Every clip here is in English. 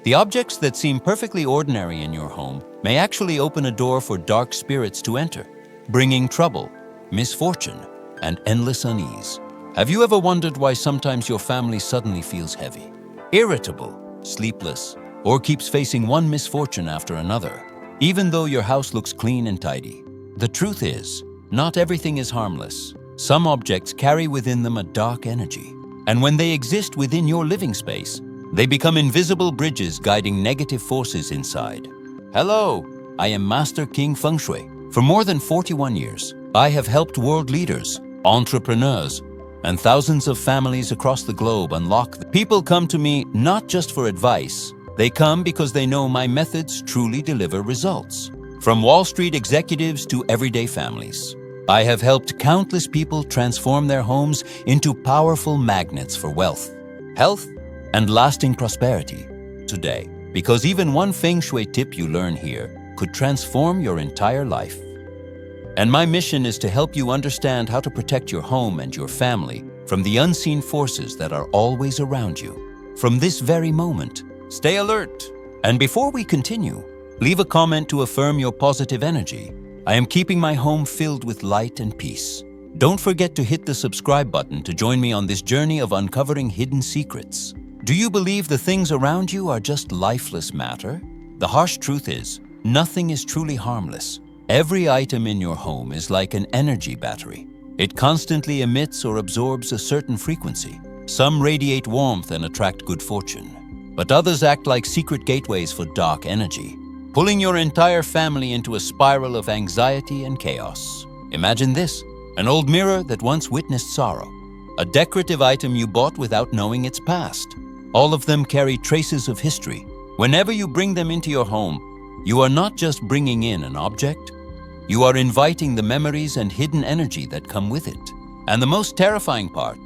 The objects that seem perfectly ordinary in your home may actually open a door for dark spirits to enter, bringing trouble, misfortune, and endless unease. Have you ever wondered why sometimes your family suddenly feels heavy, irritable, sleepless, or keeps facing one misfortune after another, even though your house looks clean and tidy? The truth is, not everything is harmless. Some objects carry within them a dark energy, and when they exist within your living space, they become invisible bridges guiding negative forces inside. Hello, I am Master King Feng Shui. For more than 41 years, I have helped world leaders, entrepreneurs, and thousands of families across the globe unlock. People come to me not just for advice, they come because they know my methods truly deliver results. From Wall Street executives to everyday families, I have helped countless people transform their homes into powerful magnets for wealth, health, and lasting prosperity today. Because even one Feng Shui tip you learn here could transform your entire life. And my mission is to help you understand how to protect your home and your family from the unseen forces that are always around you. From this very moment, stay alert. And before we continue, leave a comment to affirm your positive energy. I am keeping my home filled with light and peace. Don't forget to hit the subscribe button to join me on this journey of uncovering hidden secrets. Do you believe the things around you are just lifeless matter? The harsh truth is, nothing is truly harmless. Every item in your home is like an energy battery. It constantly emits or absorbs a certain frequency. Some radiate warmth and attract good fortune, but others act like secret gateways for dark energy, pulling your entire family into a spiral of anxiety and chaos. Imagine this, an old mirror that once witnessed sorrow, a decorative item you bought without knowing its past. All of them carry traces of history. Whenever you bring them into your home, you are not just bringing in an object, you are inviting the memories and hidden energy that come with it. And the most terrifying part,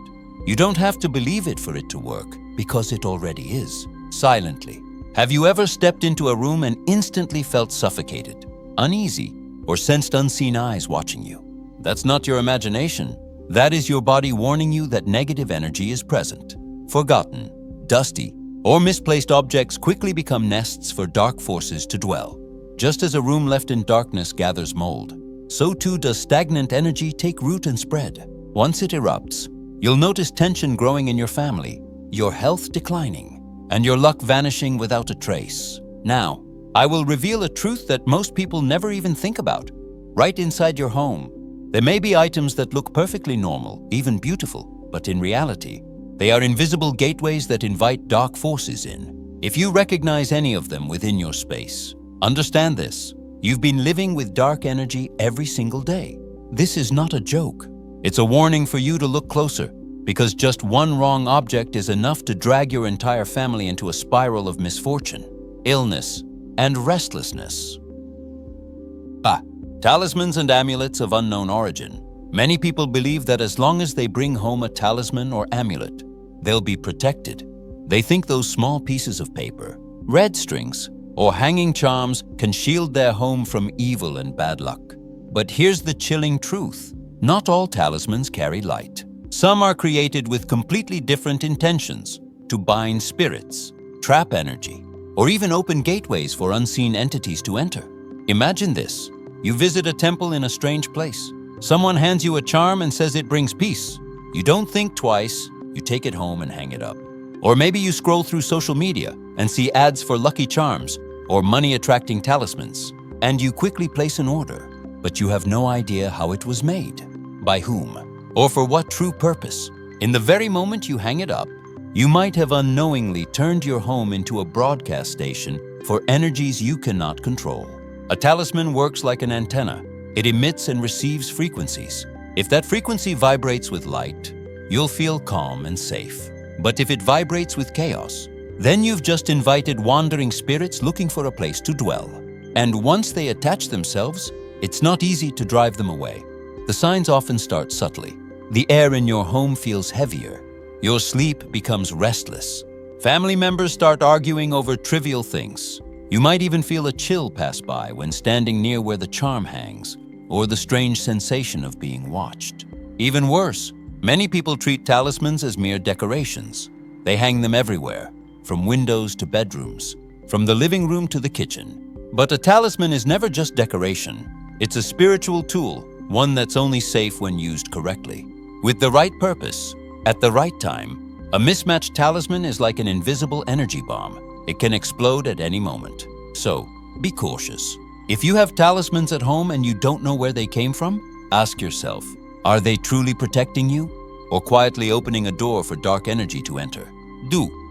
you don't have to believe it for it to work, because it already is, silently. Have you ever stepped into a room and instantly felt suffocated, uneasy, or sensed unseen eyes watching you? That's not your imagination. That is your body warning you that negative energy is present. Forgotten, dusty, or misplaced objects quickly become nests for dark forces to dwell. Just as a room left in darkness gathers mold, so too does stagnant energy take root and spread. Once it erupts, you'll notice tension growing in your family, your health declining, and your luck vanishing without a trace. Now, I will reveal a truth that most people never even think about. Right inside your home, there may be items that look perfectly normal, even beautiful, but in reality, they are invisible gateways that invite dark forces in. If you recognize any of them within your space, understand this: you've been living with dark energy every single day. This is not a joke. It's a warning for you to look closer, because just one wrong object is enough to drag your entire family into a spiral of misfortune, illness, and restlessness. Talismans and amulets of unknown origin. Many people believe that as long as they bring home a talisman or amulet, they'll be protected. They think those small pieces of paper, red strings, or hanging charms can shield their home from evil and bad luck. But here's the chilling truth: not all talismans carry light. Some are created with completely different intentions, to bind spirits, trap energy, or even open gateways for unseen entities to enter. Imagine this: you visit a temple in a strange place. Someone hands you a charm and says it brings peace. You don't think twice, you take it home and hang it up. Or maybe you scroll through social media and see ads for lucky charms or money-attracting talismans, and you quickly place an order, but you have no idea how it was made, by whom, or for what true purpose. In the very moment you hang it up, you might have unknowingly turned your home into a broadcast station for energies you cannot control. A talisman works like an antenna. It emits and receives frequencies. If that frequency vibrates with light, you'll feel calm and safe. But if it vibrates with chaos, then you've just invited wandering spirits looking for a place to dwell. And once they attach themselves, it's not easy to drive them away. The signs often start subtly. The air in your home feels heavier. Your sleep becomes restless. Family members start arguing over trivial things. You might even feel a chill pass by when standing near where the charm hangs, or the strange sensation of being watched. Even worse, many people treat talismans as mere decorations. They hang them everywhere, from windows to bedrooms, from the living room to the kitchen. But a talisman is never just decoration. It's a spiritual tool, one that's only safe when used correctly. With the right purpose, at the right time, a mismatched talisman is like an invisible energy bomb. It can explode at any moment. So, be cautious. If you have talismans at home and you don't know where they came from, ask yourself, are they truly protecting you or quietly opening a door for dark energy to enter?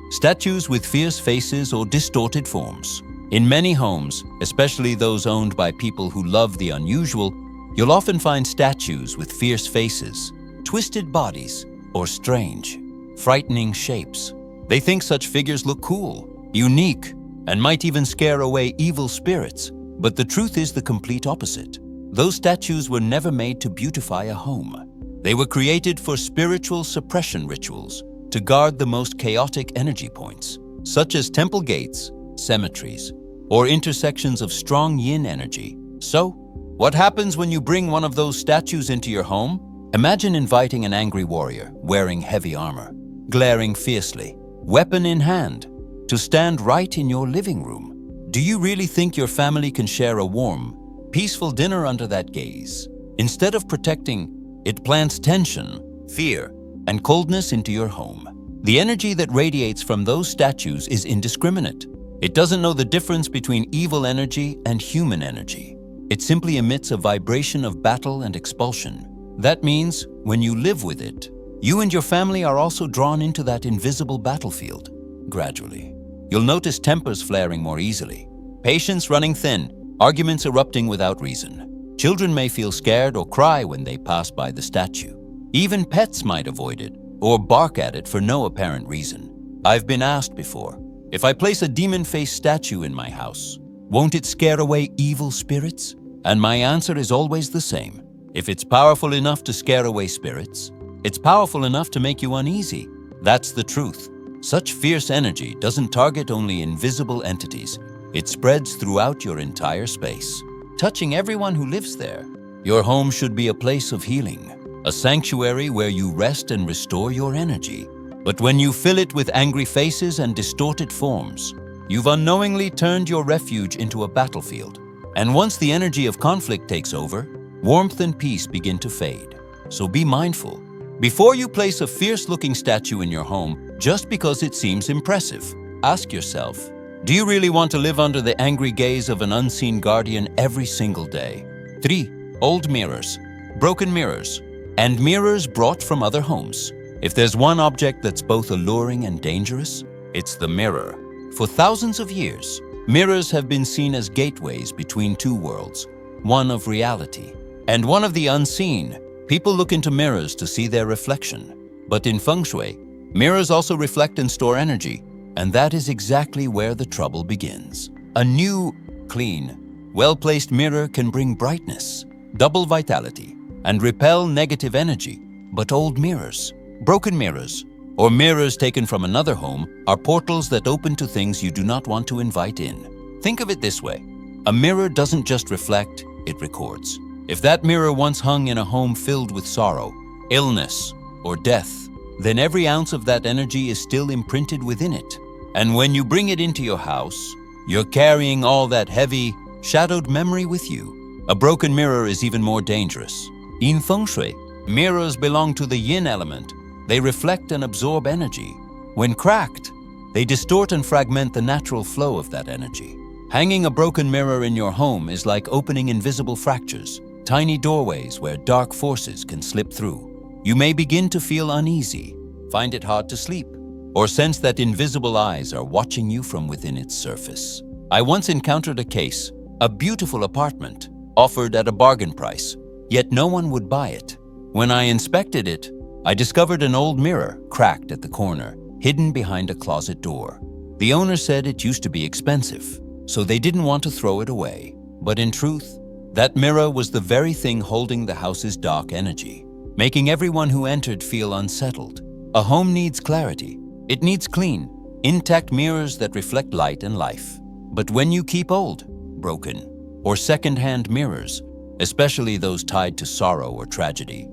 Statues with fierce faces or distorted forms. In many homes, especially those owned by people who love the unusual, you'll often find statues with fierce faces, twisted bodies, or strange, frightening shapes. They think such figures look cool, unique, and might even scare away evil spirits. But the truth is the complete opposite. Those statues were never made to beautify a home. They were created for spiritual suppression rituals, to guard the most chaotic energy points, such as temple gates, cemeteries, or intersections of strong yin energy. So, what happens when you bring one of those statues into your home? Imagine inviting an angry warrior wearing heavy armor, glaring fiercely, weapon in hand, to stand right in your living room. Do you really think your family can share a warm, peaceful dinner under that gaze? Instead of protecting, it plants tension, fear, and coldness into your home. The energy that radiates from those statues is indiscriminate. It doesn't know the difference between evil energy and human energy. It simply emits a vibration of battle and expulsion. That means, when you live with it, you and your family are also drawn into that invisible battlefield. Gradually, you'll notice tempers flaring more easily, patience running thin, arguments erupting without reason. Children may feel scared or cry when they pass by the statue. Even pets might avoid it or bark at it for no apparent reason. I've been asked before, if I place a demon-faced statue in my house, won't it scare away evil spirits? And my answer is always the same. If it's powerful enough to scare away spirits, it's powerful enough to make you uneasy. That's the truth. Such fierce energy doesn't target only invisible entities. It spreads throughout your entire space, touching everyone who lives there. Your home should be a place of healing, a sanctuary where you rest and restore your energy. But when you fill it with angry faces and distorted forms, you've unknowingly turned your refuge into a battlefield. And once the energy of conflict takes over, warmth and peace begin to fade. So be mindful. Before you place a fierce-looking statue in your home just because it seems impressive, ask yourself, do you really want to live under the angry gaze of an unseen guardian every single day? 3. Old mirrors, broken mirrors, and mirrors brought from other homes. If there's one object that's both alluring and dangerous, it's the mirror. For thousands of years, mirrors have been seen as gateways between two worlds, one of reality and one of the unseen. People look into mirrors to see their reflection. But in Feng Shui, mirrors also reflect and store energy, and that is exactly where the trouble begins. A new, clean, well-placed mirror can bring brightness, double vitality, and repel negative energy. But old mirrors, broken mirrors, or mirrors taken from another home are portals that open to things you do not want to invite in. Think of it this way. A mirror doesn't just reflect, it records. If that mirror once hung in a home filled with sorrow, illness, or death, then every ounce of that energy is still imprinted within it. And when you bring it into your house, you're carrying all that heavy, shadowed memory with you. A broken mirror is even more dangerous. In Feng Shui, mirrors belong to the yin element. They reflect and absorb energy. When cracked, they distort and fragment the natural flow of that energy. Hanging a broken mirror in your home is like opening invisible fractures, tiny doorways where dark forces can slip through. You may begin to feel uneasy, find it hard to sleep, or sense that invisible eyes are watching you from within its surface. I once encountered a case, a beautiful apartment, offered at a bargain price, yet no one would buy it. When I inspected it, I discovered an old mirror cracked at the corner, hidden behind a closet door. The owner said it used to be expensive, so they didn't want to throw it away. But in truth, that mirror was the very thing holding the house's dark energy, making everyone who entered feel unsettled. A home needs clarity. It needs clean, intact mirrors that reflect light and life. But when you keep old, broken, or secondhand mirrors, especially those tied to sorrow or tragedy,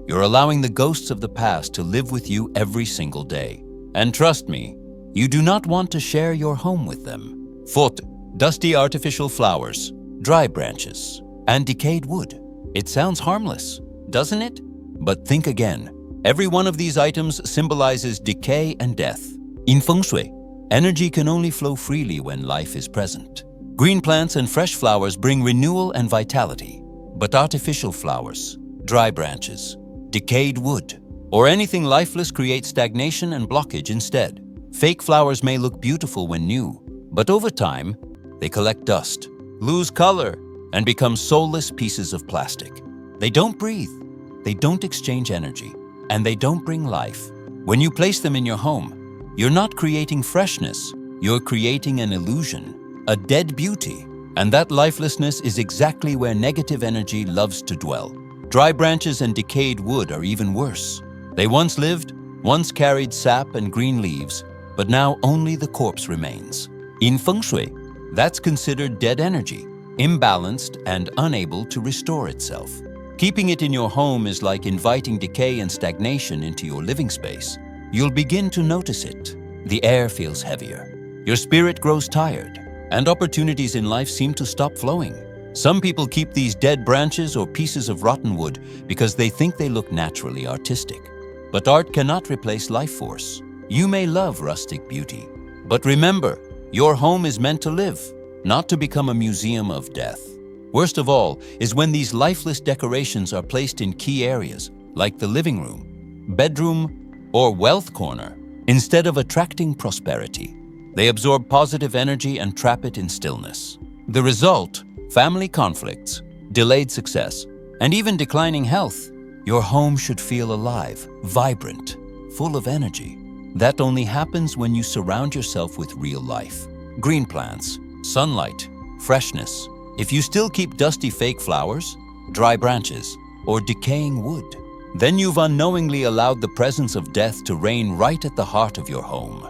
you're allowing the ghosts of the past to live with you every single day. And trust me, you do not want to share your home with them. Fourth, dusty artificial flowers, dry branches, and decayed wood. It sounds harmless, doesn't it? But think again. Every one of these items symbolizes decay and death. In Feng Shui, energy can only flow freely when life is present. Green plants and fresh flowers bring renewal and vitality. But artificial flowers, dry branches, decayed wood, or anything lifeless creates stagnation and blockage instead. Fake flowers may look beautiful when new, but over time, they collect dust, lose color, and become soulless pieces of plastic. They don't breathe, they don't exchange energy, and they don't bring life. When you place them in your home, you're not creating freshness, you're creating an illusion, a dead beauty. And that lifelessness is exactly where negative energy loves to dwell. Dry branches and decayed wood are even worse. They once lived, once carried sap and green leaves, but now only the corpse remains. In Feng Shui, that's considered dead energy, imbalanced and unable to restore itself. Keeping it in your home is like inviting decay and stagnation into your living space. You'll begin to notice it. The air feels heavier. Your spirit grows tired, and opportunities in life seem to stop flowing. Some people keep these dead branches or pieces of rotten wood because they think they look naturally artistic. But art cannot replace life force. You may love rustic beauty, but remember, your home is meant to live, not to become a museum of death. Worst of all is when these lifeless decorations are placed in key areas, like the living room, bedroom, or wealth corner, instead of attracting prosperity. They absorb positive energy and trap it in stillness. The result, family conflicts, delayed success, and even declining health. Your home should feel alive, vibrant, full of energy. That only happens when you surround yourself with real life. Green plants, sunlight, freshness. If you still keep dusty fake flowers, dry branches, or decaying wood, then you've unknowingly allowed the presence of death to reign right at the heart of your home.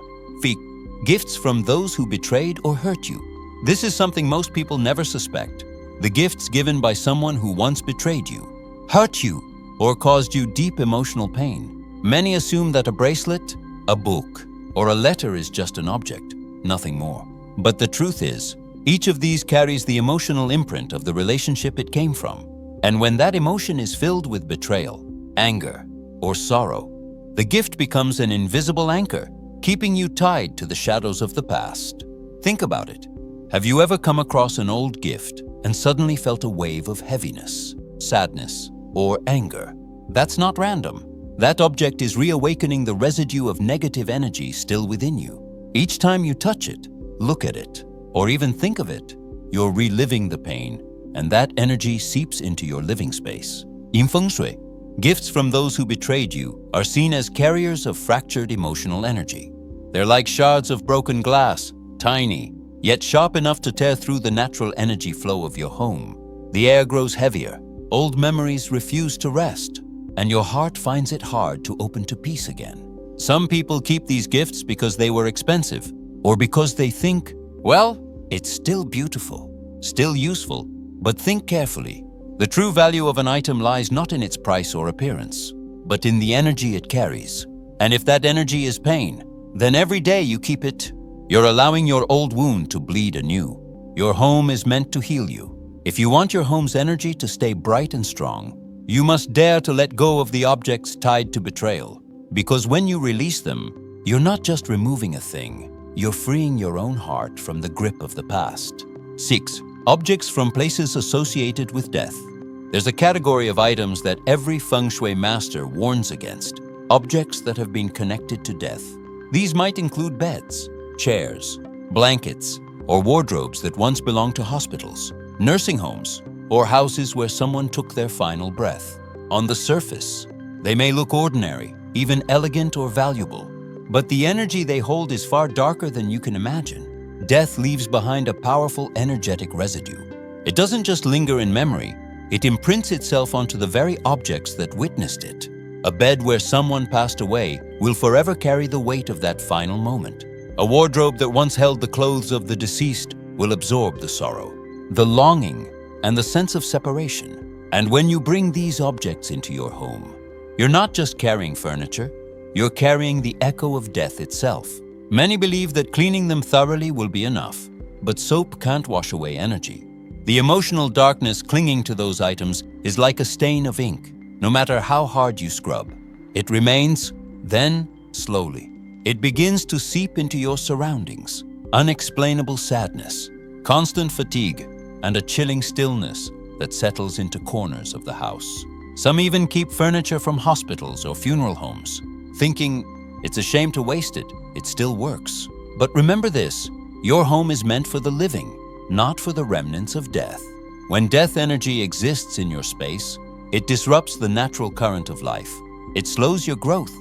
Gifts from those who betrayed or hurt you. This is something most people never suspect. The gifts given by someone who once betrayed you, hurt you, or caused you deep emotional pain. Many assume that a bracelet, a book, or a letter is just an object, nothing more. But the truth is, each of these carries the emotional imprint of the relationship it came from. And when that emotion is filled with betrayal, anger, or sorrow, the gift becomes an invisible anchor, keeping you tied to the shadows of the past. Think about it. Have you ever come across an old gift and suddenly felt a wave of heaviness, sadness, or anger? That's not random. That object is reawakening the residue of negative energy still within you. Each time you touch it, look at it, or even think of it, you're reliving the pain, and that energy seeps into your living space. In Feng Shui, gifts from those who betrayed you are seen as carriers of fractured emotional energy. They're like shards of broken glass, tiny, yet sharp enough to tear through the natural energy flow of your home. The air grows heavier, old memories refuse to rest, and your heart finds it hard to open to peace again. Some people keep these gifts because they were expensive, or because they think, well, it's still beautiful, still useful, but think carefully. The true value of an item lies not in its price or appearance, but in the energy it carries. And if that energy is pain, then every day you keep it, you're allowing your old wound to bleed anew. Your home is meant to heal you. If you want your home's energy to stay bright and strong, you must dare to let go of the objects tied to betrayal. Because when you release them, you're not just removing a thing, you're freeing your own heart from the grip of the past. 6. Objects from places associated with death. There's a category of items that every Feng Shui master warns against. Objects that have been connected to death. These might include beds, chairs, blankets, or wardrobes that once belonged to hospitals, nursing homes, or houses where someone took their final breath. On the surface, they may look ordinary, even elegant or valuable, but the energy they hold is far darker than you can imagine. Death leaves behind a powerful energetic residue. It doesn't just linger in memory, it imprints itself onto the very objects that witnessed it. A bed where someone passed away will forever carry the weight of that final moment. A wardrobe that once held the clothes of the deceased will absorb the sorrow, the longing, and the sense of separation. And when you bring these objects into your home, you're not just carrying furniture, you're carrying the echo of death itself. Many believe that cleaning them thoroughly will be enough, but soap can't wash away energy. The emotional darkness clinging to those items is like a stain of ink. No matter how hard you scrub, it remains. Then, slowly, it begins to seep into your surroundings. Unexplainable sadness, constant fatigue, and a chilling stillness that settles into corners of the house. Some even keep furniture from hospitals or funeral homes, thinking it's a shame to waste it, it still works. But remember this, your home is meant for the living, not for the remnants of death. When death energy exists in your space, it disrupts the natural current of life. It slows your growth,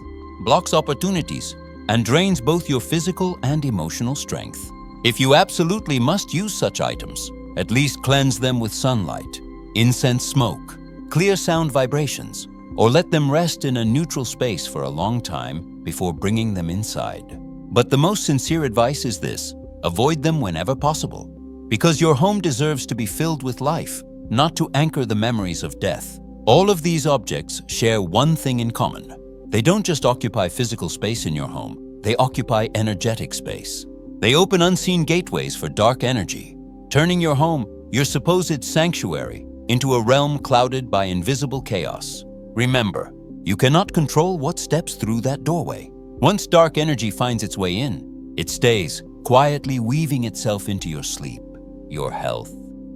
blocks opportunities, and drains both your physical and emotional strength. If you absolutely must use such items, at least cleanse them with sunlight, incense smoke, clear sound vibrations, or let them rest in a neutral space for a long time before bringing them inside. But the most sincere advice is this: avoid them whenever possible, because your home deserves to be filled with life, not to anchor the memories of death. All of these objects share one thing in common. They don't just occupy physical space in your home, they occupy energetic space. They open unseen gateways for dark energy, turning your home, your supposed sanctuary, into a realm clouded by invisible chaos. Remember, you cannot control what steps through that doorway. Once dark energy finds its way in, it stays, quietly weaving itself into your sleep, your health,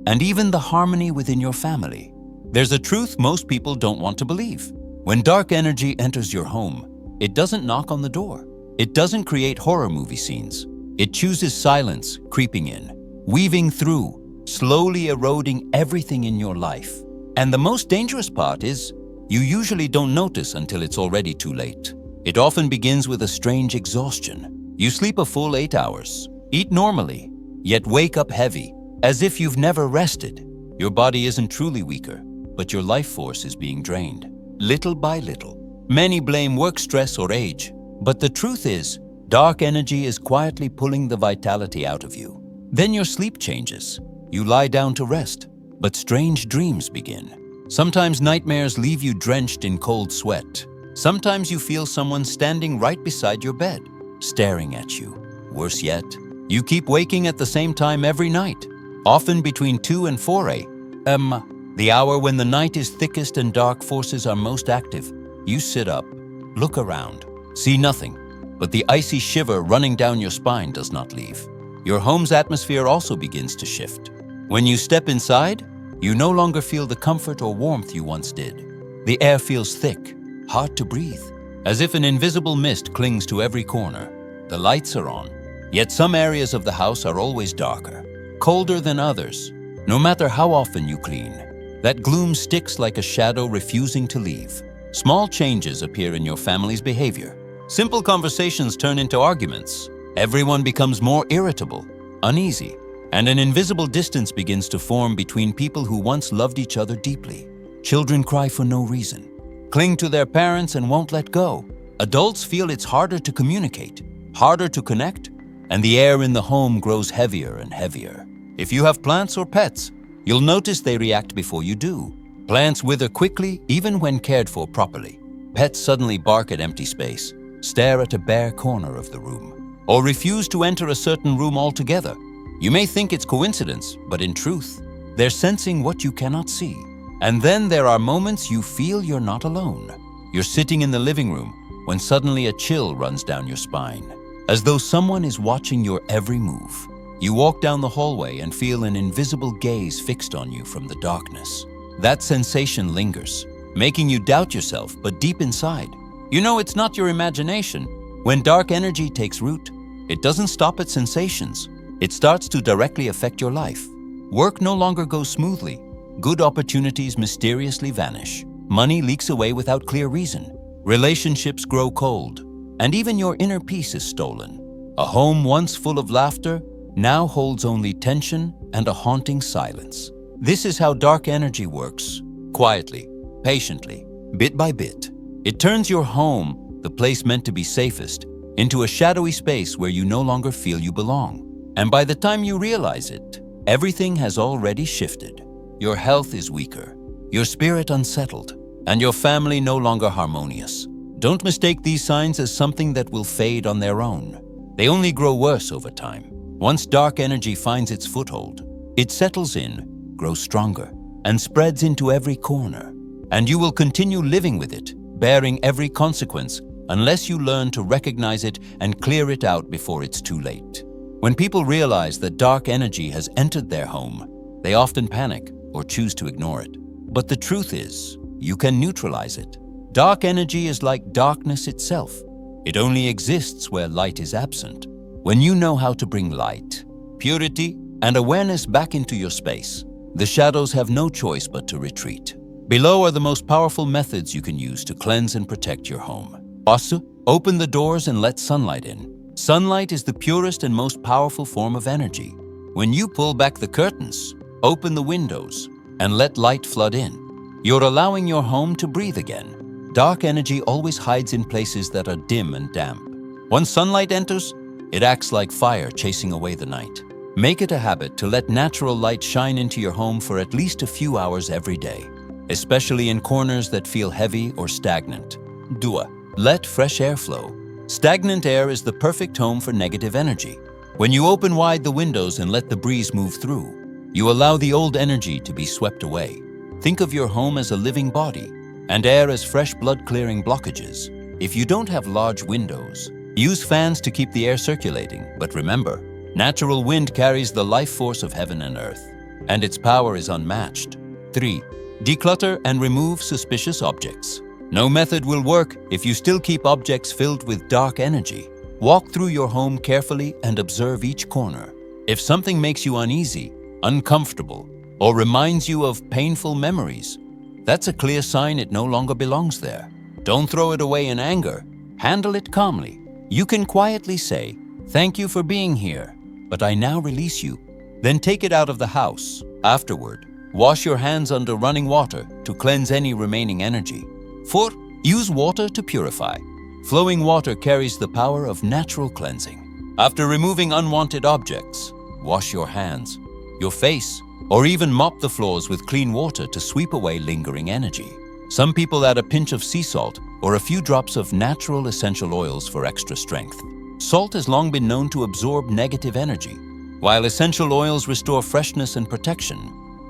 and even the harmony within your family. There's a truth most people don't want to believe. When dark energy enters your home, it doesn't knock on the door. It doesn't create horror movie scenes. It chooses silence, creeping in, weaving through, slowly eroding everything in your life. And the most dangerous part is, you usually don't notice until it's already too late. It often begins with a strange exhaustion. You sleep a full 8 hours, eat normally, yet wake up heavy, as if you've never rested. Your body isn't truly weaker, but your life force is being drained, little by little. Many blame work stress or age, but the truth is, dark energy is quietly pulling the vitality out of you. Then your sleep changes. You lie down to rest, but strange dreams begin. Sometimes nightmares leave you drenched in cold sweat. Sometimes you feel someone standing right beside your bed, staring at you. Worse yet, you keep waking at the same time every night, often between 2 and 4 a.m., the hour when the night is thickest and dark forces are most active. You sit up, look around, see nothing, but the icy shiver running down your spine does not leave. Your home's atmosphere also begins to shift. When you step inside, you no longer feel the comfort or warmth you once did. The air feels thick, hard to breathe, as if an invisible mist clings to every corner. The lights are on, yet some areas of the house are always darker, colder than others. No matter how often you clean, that gloom sticks like a shadow refusing to leave. Small changes appear in your family's behavior. Simple conversations turn into arguments. Everyone becomes more irritable, uneasy, and an invisible distance begins to form between people who once loved each other deeply. Children cry for no reason, cling to their parents and won't let go. Adults feel it's harder to communicate, harder to connect, and the air in the home grows heavier and heavier. If you have plants or pets, you'll notice they react before you do. Plants wither quickly even when cared for properly. Pets suddenly bark at empty space, stare at a bare corner of the room, or refuse to enter a certain room altogether. You may think it's coincidence, but in truth, they're sensing what you cannot see. And then there are moments you feel you're not alone. You're sitting in the living room when suddenly a chill runs down your spine, as though someone is watching your every move. You walk down the hallway and feel an invisible gaze fixed on you from the darkness. That sensation lingers, making you doubt yourself, but deep inside, you know it's not your imagination. When dark energy takes root, it doesn't stop at sensations. It starts to directly affect your life. Work no longer goes smoothly. Good opportunities mysteriously vanish. Money leaks away without clear reason. Relationships grow cold, and even your inner peace is stolen. A home once full of laughter now holds only tension and a haunting silence. This is how dark energy works. Quietly, patiently, bit by bit. It turns your home, the place meant to be safest, into a shadowy space where you no longer feel you belong. And by the time you realize it, everything has already shifted. Your health is weaker, your spirit unsettled, and your family no longer harmonious. Don't mistake these signs as something that will fade on their own. They only grow worse over time. Once dark energy finds its foothold, it settles in, grows stronger, and spreads into every corner. And you will continue living with it, bearing every consequence, unless you learn to recognize it and clear it out before it's too late. When people realize that dark energy has entered their home, they often panic or choose to ignore it. But the truth is, you can neutralize it. Dark energy is like darkness itself. It only exists where light is absent. When you know how to bring light, purity, and awareness back into your space, the shadows have no choice but to retreat. Below are the most powerful methods you can use to cleanse and protect your home. Wasu, open the doors and let sunlight in. Sunlight is the purest and most powerful form of energy. When you pull back the curtains, open the windows, and let light flood in, you're allowing your home to breathe again. Dark energy always hides in places that are dim and damp. Once sunlight enters, it acts like fire chasing away the night. Make it a habit to let natural light shine into your home for at least a few hours every day, especially in corners that feel heavy or stagnant. Dua, let fresh air flow. Stagnant air is the perfect home for negative energy. When you open wide the windows and let the breeze move through, you allow the old energy to be swept away. Think of your home as a living body, and air as fresh blood-clearing blockages. If you don't have large windows, use fans to keep the air circulating. But remember, natural wind carries the life force of heaven and earth, and its power is unmatched. 3. Declutter and remove suspicious objects. No method will work if you still keep objects filled with dark energy. Walk through your home carefully and observe each corner. If something makes you uneasy, uncomfortable, or reminds you of painful memories, that's a clear sign it no longer belongs there. Don't throw it away in anger. Handle it calmly. You can quietly say, "Thank you for being here, but I now release you." Then take it out of the house. Afterward, wash your hands under running water to cleanse any remaining energy. 4. Use water to purify. Flowing water carries the power of natural cleansing. After removing unwanted objects, wash your hands, your face, or even mop the floors with clean water to sweep away lingering energy. Some people add a pinch of sea salt or a few drops of natural essential oils for extra strength. Salt has long been known to absorb negative energy, while essential oils restore freshness and protection.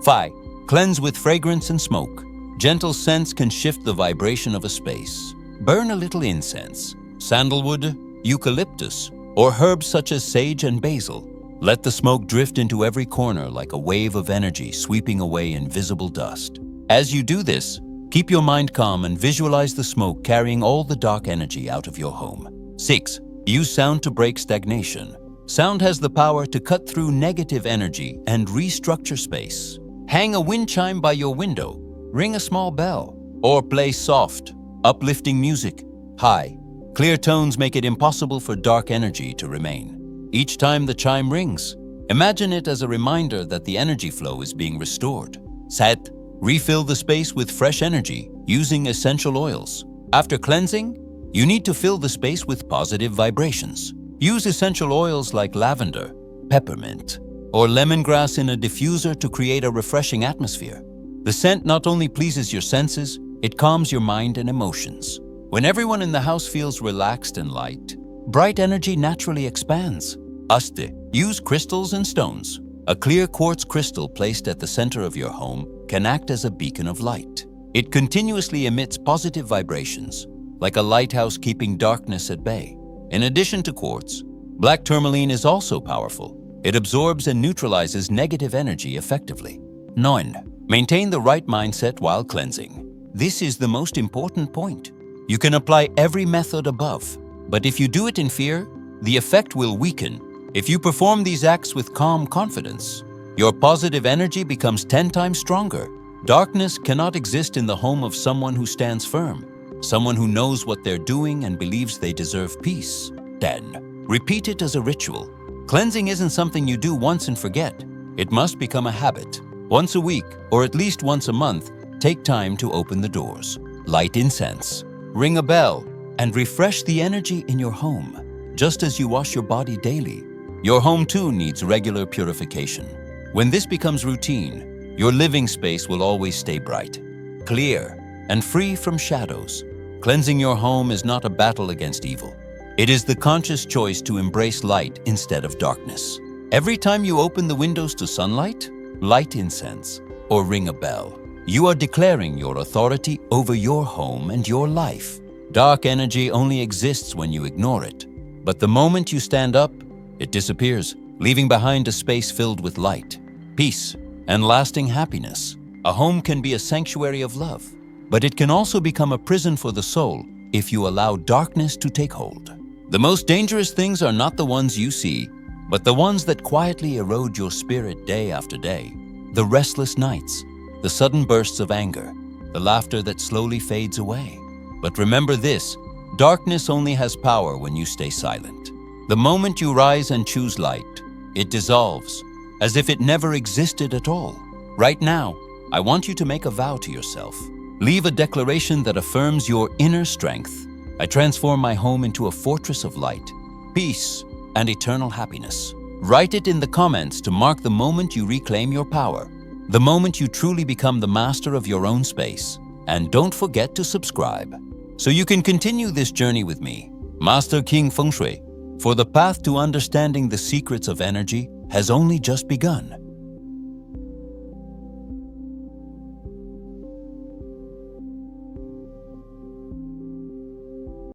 5. Cleanse with fragrance and smoke. Gentle scents can shift the vibration of a space. Burn a little incense, sandalwood, eucalyptus, or herbs such as sage and basil. Let the smoke drift into every corner like a wave of energy sweeping away invisible dust. As you do this, keep your mind calm and visualize the smoke carrying all the dark energy out of your home. 6. Use sound to break stagnation. Sound has the power to cut through negative energy and restructure space. Hang a wind chime by your window, ring a small bell, or play soft, uplifting music. High, clear tones make it impossible for dark energy to remain. Each time the chime rings, imagine it as a reminder that the energy flow is being restored. Set, refill the space with fresh energy using essential oils. After cleansing, you need to fill the space with positive vibrations. Use essential oils like lavender, peppermint, or lemongrass in a diffuser to create a refreshing atmosphere. The scent not only pleases your senses, it calms your mind and emotions. When everyone in the house feels relaxed and light, bright energy naturally expands. Aste, use crystals and stones. A clear quartz crystal placed at the center of your home can act as a beacon of light. It continuously emits positive vibrations, like a lighthouse keeping darkness at bay. In addition to quartz, black tourmaline is also powerful. It absorbs and neutralizes negative energy effectively. 9. Maintain the right mindset while cleansing. This is the most important point. You can apply every method above, but if you do it in fear, the effect will weaken. If you perform these acts with calm confidence, your positive energy becomes 10 times stronger. Darkness cannot exist in the home of someone who stands firm, someone who knows what they're doing and believes they deserve peace. 10. Repeat it as a ritual. Cleansing isn't something you do once and forget. It must become a habit. Once a week, or at least once a month, take time to open the doors, light incense, ring a bell, and refresh the energy in your home. Just as you wash your body daily, your home too needs regular purification. When this becomes routine, your living space will always stay bright, clear, and free from shadows. Cleansing your home is not a battle against evil. It is the conscious choice to embrace light instead of darkness. Every time you open the windows to sunlight, light incense, or ring a bell, you are declaring your authority over your home and your life. Dark energy only exists when you ignore it. But the moment you stand up, it disappears, leaving behind a space filled with light, peace, and lasting happiness. A home can be a sanctuary of love, but it can also become a prison for the soul if you allow darkness to take hold. The most dangerous things are not the ones you see, but the ones that quietly erode your spirit day after day. The restless nights, the sudden bursts of anger, the laughter that slowly fades away. But remember this, darkness only has power when you stay silent. The moment you rise and choose light, it dissolves, as if it never existed at all. Right now, I want you to make a vow to yourself. Leave a declaration that affirms your inner strength. I transform my home into a fortress of light, peace, and eternal happiness. Write it in the comments to mark the moment you reclaim your power, the moment you truly become the master of your own space. And don't forget to subscribe, so you can continue this journey with me, Master King Feng Shui, for the path to understanding the secrets of energy has only just begun.